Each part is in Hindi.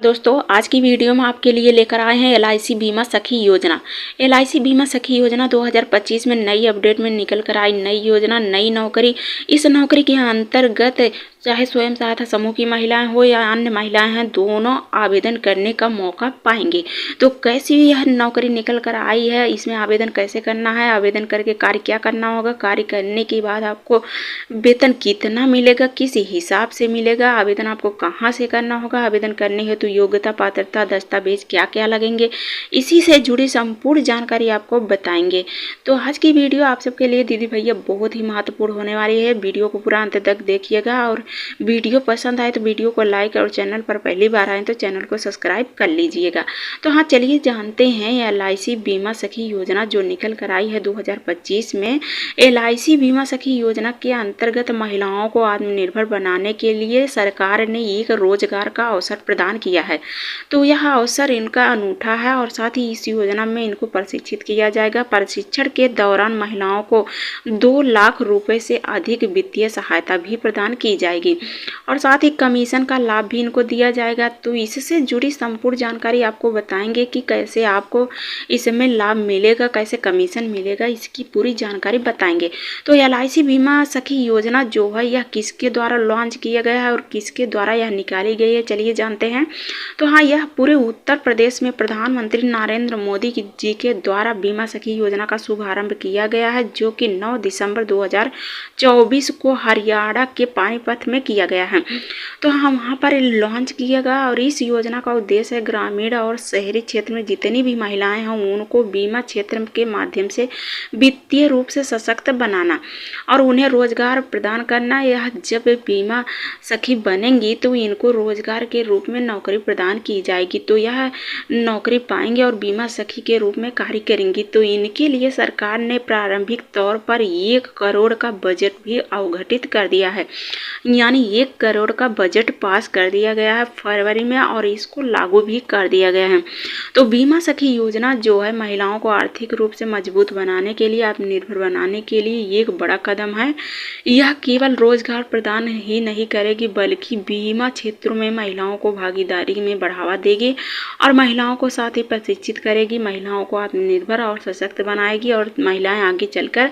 दोस्तों आज की वीडियो में आपके लिए लेकर आए हैं LIC बीमा सखी योजना। LIC बीमा सखी योजना 2025 में नई अपडेट में निकल कर आई नई योजना, नई नौकरी। इस नौकरी के अंतर्गत चाहे स्वयं सहायता समूह की महिलाएं हो या अन्य महिलाएं हैं, दोनों आवेदन करने का मौका पाएंगे। तो कैसी यह नौकरी निकल कर आई है, इसमें आवेदन कैसे करना है, आवेदन करके कार्य क्या करना होगा, कार्य करने के बाद आपको वेतन कितना मिलेगा, किस हिसाब से मिलेगा, आवेदन आपको कहाँ से करना होगा, आवेदन करने हेतु योग्यता, पात्रता, दस्तावेज क्या क्या लगेंगे, इसी से जुड़ी संपूर्ण जानकारी आपको बताएंगे। तो आज की वीडियो आप सबके लिए दीदी भैया बहुत ही महत्वपूर्ण होने वाली है। वीडियो को पूरा अंत तक देखिएगा और वीडियो पसंद आए तो वीडियो को लाइक और चैनल पर पहली बार आए तो चैनल को सब्सक्राइब कर लीजिएगा। तो हाँ, चलिए जानते हैं LIC बीमा सखी योजना जो निकल कर आई है 2025 में। LIC बीमा सखी योजना के अंतर्गत महिलाओं को आत्मनिर्भर बनाने के लिए सरकार ने एक रोजगार का अवसर प्रदान किया है। तो यह अवसर इनका अनूठा है और साथ ही इस योजना में इनको प्रशिक्षित किया जाएगा। प्रशिक्षण के दौरान महिलाओं को 2 लाख रुपए से अधिक वित्तीय सहायता भी प्रदान की जाएगी और साथ ही कमीशन का लाभ भी इनको दिया जाएगा। तो इससे जुड़ी संपूर्ण जानकारी आपको बताएंगे कि कैसे आपको इसमें लाभ मिलेगा, कैसे कमीशन मिलेगा, इसकी पूरी जानकारी बताएंगे। तो LIC बीमा सखी योजना जो है यह किसके द्वारा लॉन्च किया गया है और किसके द्वारा यह निकाली गई है, चलिए जानते हैं। तो हाँ, यह पूरे उत्तर प्रदेश में प्रधानमंत्री नरेंद्र मोदी जी के द्वारा बीमा सखी योजना का शुभारंभ किया गया है, जो कि 9 दिसंबर 2024 को हरियाणा के पानीपत में किया गया है। तो हम वहाँ पर लॉन्च किया गया और इस योजना का उद्देश्य है ग्रामीण और शहरी क्षेत्र में जितनी भी महिलाएं हैं उनको बीमा क्षेत्र के माध्यम से वित्तीय रूप से सशक्त बनाना और उन्हें रोजगार प्रदान करना। यह जब बीमा सखी बनेंगी तो इनको रोजगार के रूप में नौकरी प्रदान की जाएगी, तो यह नौकरी पाएंगे और बीमा सखी के रूप में कार्य करेंगी। तो इनके लिए सरकार ने प्रारंभिक तौर पर 1 करोड़ का बजट भी अवगठित कर दिया है, यानी 1 करोड़ का बजट पास कर दिया गया है फरवरी में और इसको लागू भी कर दिया गया है। तो बीमा सखी योजना जो है महिलाओं को आर्थिक रूप से मजबूत बनाने के लिए, आत्मनिर्भर बनाने के लिए एक बड़ा कदम है। यह केवल रोजगार प्रदान ही नहीं करेगी बल्कि बीमा क्षेत्रों में महिलाओं को भागीदारी में बढ़ावा देगी और महिलाओं को साथ ही प्रशिक्षित करेगी, महिलाओं को आत्मनिर्भर और सशक्त बनाएगी और महिलाएं आगे चलकर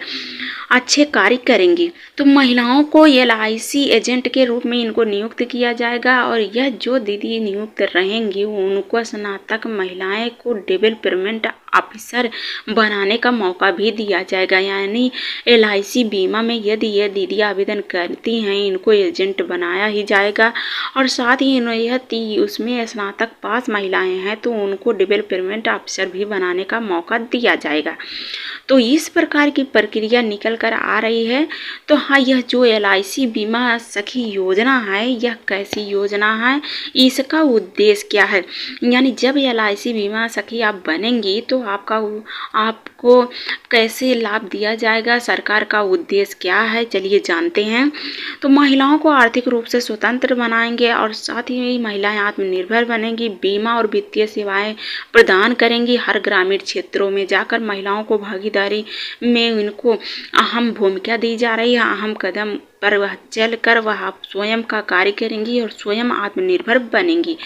अच्छे कार्य करेंगी। तो महिलाओं को LIC एजेंट के रूप में इनको नियुक्त किया जाएगा और यह जो दीदी नियुक्त रहेंगी उनको स्नातक महिलाएं को डेवलपमेंट ऑफिसर बनाने का मौका भी दिया जाएगा। यानी LIC बीमा में यदि ये दीदी आवेदन करती हैं इनको एजेंट बनाया ही जाएगा और साथ ही यह उसमें स्नातक पास महिलाएं हैं तो उनको डेवलपमेंट ऑफिसर भी बनाने का मौका दिया जाएगा। तो इस प्रकार की प्रक्रिया निकल कर आ रही है। तो हाँ, यह जो LIC बीमा सखी योजना है यह कैसी योजना है, इसका उद्देश्य क्या है, यानी जब LIC बीमा सखी आप बनेंगी तो आपको कैसे लाभ दिया जाएगा, सरकार का उद्देश्य क्या है, चलिए जानते हैं। तो महिलाओं को आर्थिक रूप से स्वतंत्र बनाएंगे और साथ ही महिलाएं आत्मनिर्भर बनेंगी, बीमा और वित्तीय सेवाएं प्रदान करेंगी। हर ग्रामीण क्षेत्रों में जाकर महिलाओं को भागीदारी में इनको अहम भूमिका दी जा रही है। अहम कदम पर वह चलकर वह स्वयं का कार्य करेंगी और स्वयं आत्मनिर्भर बनेंगी।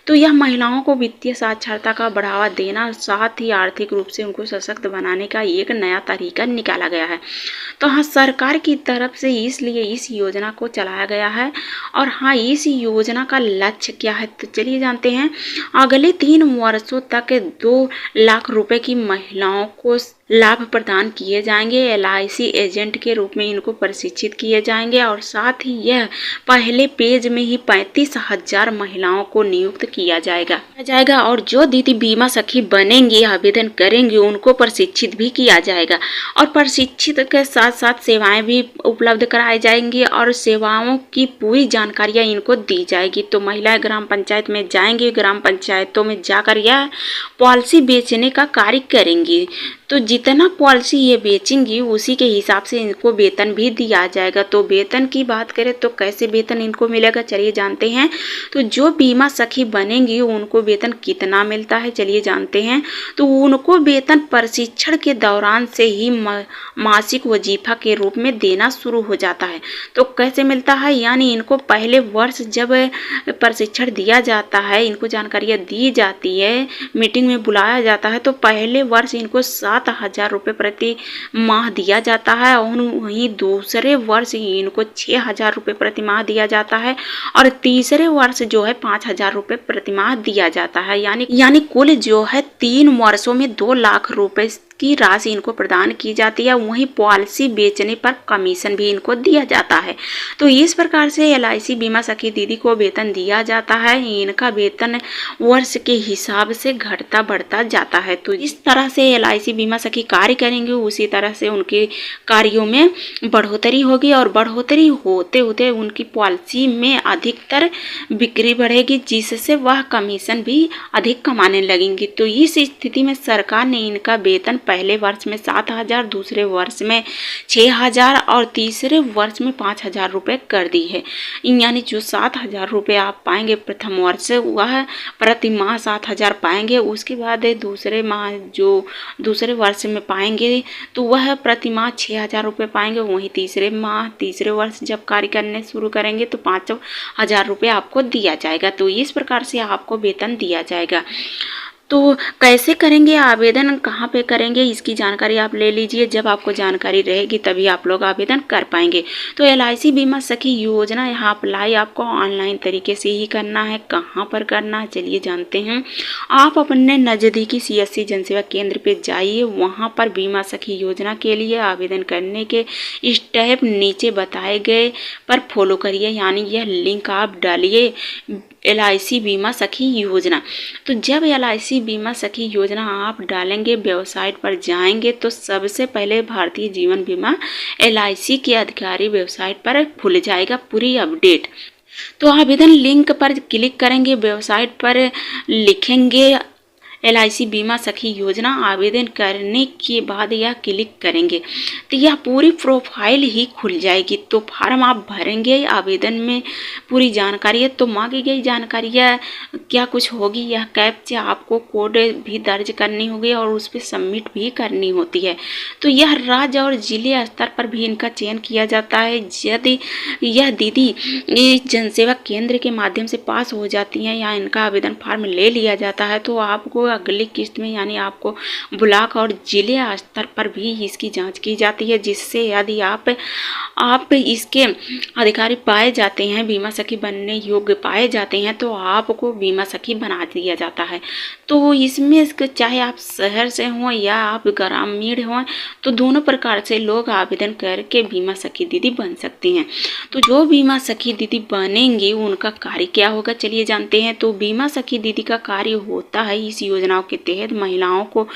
तो यह महिलाओं को वित्तीय साक्षरता का बढ़ावा देना साथ ही आर्थिक रूप से उनको सशक्त बनाने का एक नया तरीका निकाला गया है। तो हाँ, सरकार की तरफ से इसलिए इस योजना को चलाया गया है। और हाँ, इस योजना का लक्ष्य क्या है तो चलिए जानते हैं। अगले 3 वर्षों तक 2 लाख रुपए की महिलाओं को लाभ प्रदान किए जाएंगे। LIC एजेंट के रूप में इनको प्रशिक्षित किए जाएंगे और साथ ही यह पहले पेज में ही 35,000 महिलाओं को नियुक्त किया जाएगा और जो दीदी बीमा सखी बनेंगी, आवेदन करेंगी, उनको प्रशिक्षित भी किया जाएगा और प्रशिक्षित के साथ साथ सेवाएं भी उपलब्ध कराई जाएंगी और सेवाओं की पूरी जानकारियां इनको दी जाएगी। तो महिलाएं ग्राम पंचायत में जाएंगी, ग्राम पंचायतों में जाकर यह पॉलिसी बेचने का कार्य करेंगी। तो जितना पॉलिसी ये बेचेंगी उसी के हिसाब से इनको वेतन भी दिया जाएगा। तो वेतन की बात करें तो कैसे वेतन इनको मिलेगा चलिए जानते हैं। तो जो बीमा सखी बनेंगी उनको वेतन कितना मिलता है चलिए जानते हैं। तो उनको वेतन प्रशिक्षण के दौरान से ही मासिक वजीफा के रूप में देना शुरू हो जाता है। तो कैसे मिलता है, यानी इनको पहले वर्ष जब प्रशिक्षण दिया जाता है, इनको जानकारियाँ दी जाती है, मीटिंग में बुलाया जाता है, तो पहले वर्ष इनको 7,000 रुपये प्रति माह दिया जाता है और वहीं दूसरे वर्ष इनको 6,000 रुपये प्रति माह दिया जाता है और तीसरे वर्ष जो है 5,000 रुपये प्रति माह दिया जाता है। यानी कुल जो है 3 वर्षों में 2 लाख रुपए की राशि इनको प्रदान की जाती है। वहीं पॉलिसी बेचने पर कमीशन भी इनको दिया जाता है। तो इस प्रकार से LIC बीमा सखी दीदी को वेतन दिया जाता है। इनका वेतन वर्ष के हिसाब से घटता बढ़ता जाता है। तो इस तरह से LIC बीमा सखी कार्य करेंगे, उसी तरह से उनके कार्यों में बढ़ोतरी होगी और बढ़ोतरी होते होते उनकी पॉलिसी में अधिकतर बिक्री बढ़ेगी, जिससे वह कमीशन भी अधिक कमाने लगेंगी। तो इस स्थिति में सरकार ने इनका वेतन पहले वर्ष में 7,000, दूसरे वर्ष में 6,000 और तीसरे वर्ष में 5,000 रुपये कर दी है। यानी जो 7,000 रुपये आप पाएंगे प्रथम वर्ष, वह प्रति माह 7,000 पाएंगे। उसके बाद दूसरे माह जो दूसरे वर्ष में पाएंगे तो वह प्रति माह 6,000 रुपये पाएंगे। वहीं तीसरे वर्ष जब कार्य करने शुरू करेंगे तो 5,000 रुपये आपको दिया जाएगा। तो इस प्रकार से आपको वेतन दिया जाएगा। तो कैसे करेंगे आवेदन, कहाँ पे करेंगे, इसकी जानकारी आप ले लीजिए। जब आपको जानकारी रहेगी तभी आप लोग आवेदन कर पाएंगे। तो LIC बीमा सखी योजना यहाँ अप्लाई आपको ऑनलाइन तरीके से ही करना है। कहाँ पर करना है चलिए जानते हैं। आप अपने नज़दीकी CSC जनसेवा केंद्र पे जाइए, वहाँ पर बीमा सखी योजना के लिए आवेदन करने के स्टेप नीचे बताए गए पर फॉलो करिए। यानी यह लिंक आप डालिए LIC बीमा सखी योजना। तो जब LIC बीमा सखी योजना आप डालेंगे, वेबसाइट पर जाएंगे तो सबसे पहले भारतीय जीवन बीमा LIC के अधिकारी वेबसाइट पर खुल जाएगा पूरी अपडेट। तो आवेदन लिंक पर क्लिक करेंगे, वेबसाइट पर लिखेंगे LIC बीमा सखी योजना, आवेदन करने के बाद यह क्लिक करेंगे तो यह पूरी प्रोफाइल ही खुल जाएगी। तो फार्म आप भरेंगे, आवेदन में पूरी जानकारी है। तो मांगी गई जानकारियाँ क्या कुछ होगी, यह कैप्चा आपको कोड भी दर्ज करनी होगी और उस पर सबमिट भी करनी होती है। तो यह राज्य और जिले स्तर पर भी इनका चयन किया जाता है। यदि यह दीदी इस जनसेवा केंद्र के माध्यम से पास हो जाती हैं या इनका आवेदन फार्म ले लिया जाता है तो आपको अगली किस्त में यानी आपको ब्लॉक और जिले स्तर पर भी इसकी जांच की जाती है, जिससे यदि आप इसके अधिकारी पाए जाते हैं, बीमा सखी बनने योग्य पाए जाते हैं तो आपको बीमा सखी बना दिया जाता है। तो इसमें चाहे आप शहर से हों या आप ग्रामीण हों, तो दोनों प्रकार से लोग आवेदन करके बीमा सखी दीदी बन सकते हैं। तो जो बीमा सखी दीदी बनेंगी उनका कार्य क्या होगा चलिए जानते हैं। तो बीमा सखी दीदी का कार्य होता है, इस योजनाओं के तहत महिलाओं को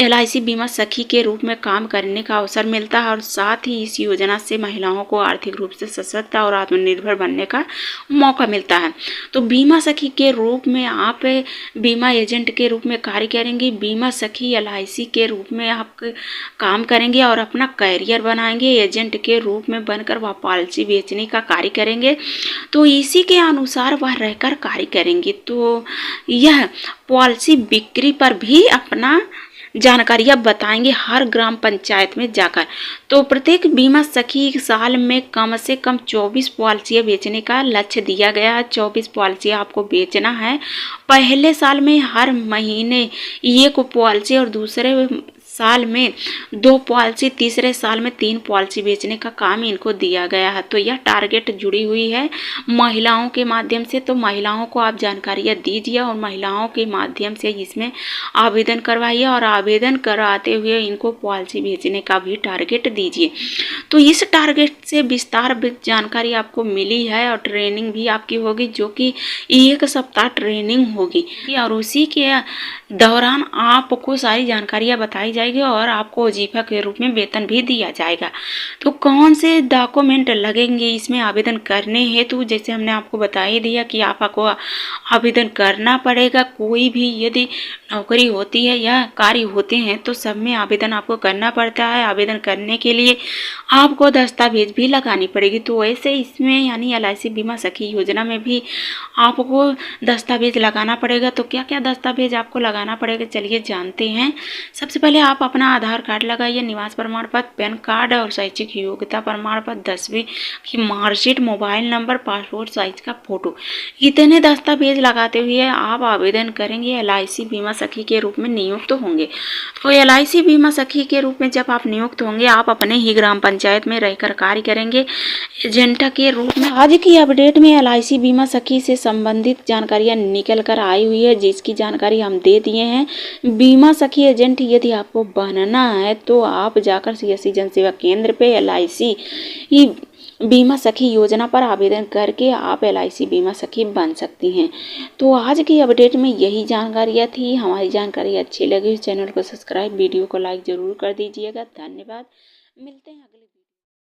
LIC बीमा सखी के रूप में काम करने का अवसर मिलता है और साथ ही इस योजना से महिलाओं को आर्थिक रूप से सशक्त और आत्मनिर्भर बनने का मौका मिलता है। तो बीमा सखी के रूप में आप बीमा एजेंट के रूप में कार्य करेंगे, बीमा सखी LIC के रूप में आप काम करेंगे और अपना कैरियर बनाएंगे। एजेंट के रूप में बनकर वह पॉलिसी बेचने का कार्य करेंगे, तो इसी के अनुसार वह रहकर कार्य करेंगे। तो यह पॉलिसी बिक्री पर भी अपना जानकारियाँ बताएंगे हर ग्राम पंचायत में जाकर। तो प्रत्येक बीमा सखी साल में कम से कम 24 पॉलिसियाँ बेचने का लक्ष्य दिया गया है। 24 पॉलिसियाँ आपको बेचना है। पहले साल में हर महीने एक पॉलिसी और दूसरे साल में 2 पॉलिसी, तीसरे साल में 3 पॉलिसी बेचने का काम इनको दिया गया है। तो यह टारगेट जुड़ी हुई है महिलाओं के माध्यम से। तो महिलाओं को आप जानकारियाँ दीजिए और महिलाओं के माध्यम से इसमें आवेदन करवाइए और आवेदन कराते हुए इनको पॉलिसी बेचने का भी टारगेट दीजिए। तो इस टारगेट से विस्तार जानकारी आपको मिली है और ट्रेनिंग भी आपकी होगी, जो कि 1 सप्ताह ट्रेनिंग होगी और उसी के दौरान आपको सारी जानकारियाँ बताई जाएगी और आपको वजीफा के रूप में वेतन भी दिया जाएगा। तो कौन से डॉक्यूमेंट लगेंगे इसमें आवेदन करने हेतु, जैसे हमने आपको बता ही दिया कि आपको आवेदन करना पड़ेगा। कोई भी यदि नौकरी होती है या कार्य होते हैं तो सब में आवेदन आपको करना पड़ता है। आवेदन करने के लिए आपको दस्तावेज भी लगानी पड़ेगी। तो ऐसे इसमें यानी LIC बीमा सखी योजना में भी आपको दस्तावेज लगाना पड़ेगा। तो क्या क्या दस्तावेज आपको लगाना पड़ेगा चलिए जानते हैं। सबसे पहले आप अपना आधार कार्ड लगाइए, निवास प्रमाण पत्र, पैन कार्ड और शैक्षिक योग्यता प्रमाण पत्र, 10वीं की marksheet, mobile number, passport size का फोटो। इतने दस्तावेज लगाते हुए आप आवेदन करेंगे, LIC बीमा सखी के रूप में नियुक्त होंगे। तो LIC बीमा सखी के रूप में जब आप नियुक्त होंगे, आप अपने ही ग्राम पंचायत में रहकर कार्य करेंगे एजेंट के रूप में। आज की अपडेट में LIC बीमा सखी से संबंधित जानकारियां निकल कर आई हुई है, जिसकी जानकारी हम दे दिए हैं। बीमा सखी एजेंट यदि आपको बनना है तो आप जाकर CSC जन सेवा केंद्र पे LIC बीमा सखी योजना पर आवेदन करके आप LIC बीमा सखी बन सकती हैं। तो आज की अपडेट में यही जानकारियाँ थी। हमारी जानकारी अच्छी लगी चैनल को सब्सक्राइब, वीडियो को लाइक ज़रूर कर दीजिएगा। धन्यवाद। मिलते हैं अगले